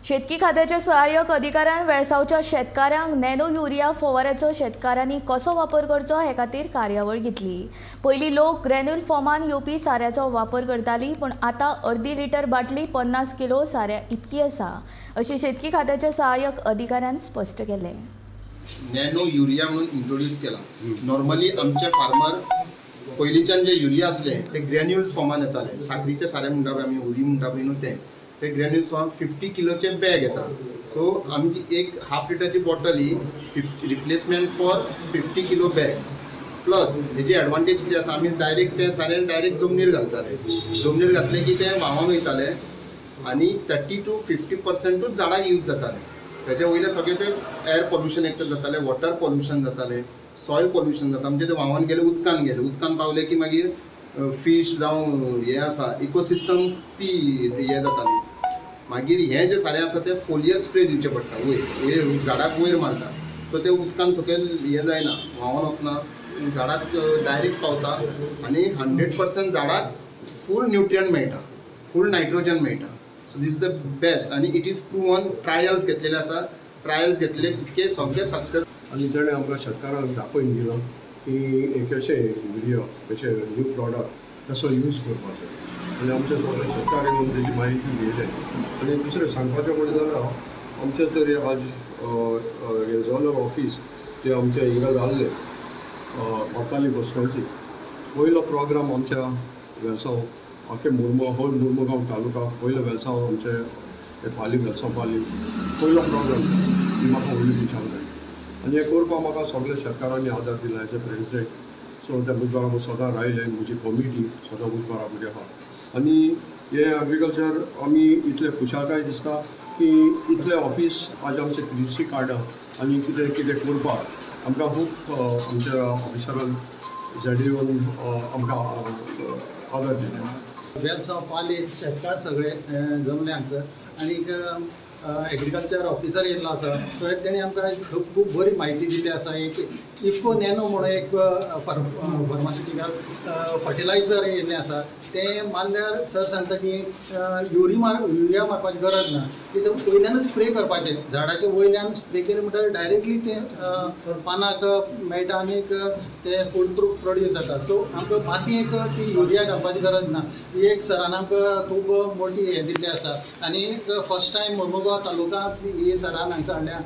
शेतकी खात्याच्या सहाय्यक अधिकाऱ्यान वेळसावच्या शेतकाऱ्यांक नॅनो युरिया फवाऱ्याचो शेतकाऱ्यांनी कसो वापर करचो हे खातीर कार्यावळ घेतली। पयलीं लोक ग्रॅन्युल फॉर्मान येवपी साऱ्याचो वापर करताली, पण आता अर्दी लिटर बाटली 50 किलो साऱ्या इतकी आसा, अशी शेतकी खात्याच्या सहाय्यक अधिकाऱ्यान स्पष्ट केले। नॅनो युरिया म्हणून इंट्रोड्यूस केला। नॉर्मली आमचे फार्मर पयलींच्यान जे युरिया असले ते ग्रॅन्युल्स फॉर्मान येताले, साखरीचे सारे म्हणटा पळय आमी उरी म्हणटा पळय न्हू ते ग्रॅन्युल्स फॉर्म 50 किलोचे बॅग येता। सो आमची एक हाफ लिटरची bottle he replacement for 50 kilo bag plus हेची एडवांटेज कितें आसा, आमी डायरेक्ट ते सारें डायरेक्ट जमनीर घालताले। जमनीर घातले की ते व्हांवून वयताले आनी 30 to 50% झाडाक यूज जाताले। त्याच्या वयले सगळे ते एअर पोल्यूशन एक तर जाताले, वॉटर पोल्यूशन जाताले, सॉयल पोल्यूशन जाता, म्हणजे ते व्हांवून गेले उदकान पावले की मागीर फिश जावं हे आसा इकोसिस्टम ती हे जाताली। मागीर हे जे सारें आसा ते फोलियर स्प्रे दिवचे पडटा, वयर झाडाक वयर मारता। सो ते उदकान सकयल हे जायना, व्हांवून वचना, झाडाक डायरेक्ट पावता आनी 100% झाडाक फूल न्यूट्रियंट मेळटा, फूल नायट्रोजन मेळटा। सो दीस द बेस्ट आनी इट इज प्रूवन, ट्रायल्स घेतलेले आसा, ट्रायल्स घेतलेले तितके सगळे सक्सेस। आनी तेणें आमकां शेतकारांक दाखोवन दिलो की कशें युरिया कशें न्यू प्रॉडक्ट कसो यूज करपाचो, आनी आमचे सगळे शेतकार येवन तेजी म्हायती घेयले। आनी दुसरें सांगपाचें म्हणलें जाल्यार आमचे तरी आज झोनल ऑफिस जे आमचे हिंगा जाल्ले कोर्ताली कॉन्स्टिट्युएन्सी, पयलो प्रोग्राम आमच्या वेलसांव आख्खे होल मुर्मुगांव तालुका पयलो वेलसांव आमचे पाली वेलसांव पाली पयलो प्रोग्राम ती म्हाका व्हडली खुशाल जाली। आनी हें करपाक म्हाका सगळे शेतकारांनी आदार दिला एज अ प्रेसिडेंट। सो त्या बुधवारा हांव सदां रावलें, म्हजी कमिटी सदां बुधवारा फुडें आहा। आनी हे एग्रीकल्चर आमी इतले खुशालकाय दिसता की इतले ऑफिस आज आमचे कृषी काडा आनी कितें कितें करपाक आमकां खूब आमच्या ऑफिसरान जेडीवन आमकां आदार दिला। वेलसांव पाली शेतकार सगळे जमले हांगसर आनी एग्रीकल्चर ऑफिसर येयल्लो आसा, तो तेणी आमकां खूब बरी म्हायती दिली आसा। एक इफ्को नॅनो म्हणून एक फार्मास्युटिकल फर्टिलायझर येयल्लें आसा, तें मारल्यार सर सांगता की युरिया मारपाची गरज ना, की तें वयल्यानच स्प्रे करपाचें, झाडाच्या वयल्यान स्प्रे केलें म्हणटकीर डायरेक्टली तें पानाक मेळटा आनी तें फूड प्रोड्यूस जाता। सो आमकां मातयेक ती युरिया घालपाची गरज ना। ही एक सरान आमकां खूब मोठी हें दिल्ली आसा आनी फर्स्ट टायम मुर्मुगांव तालुक्यांत ही सरान हांगसर हाडल्या।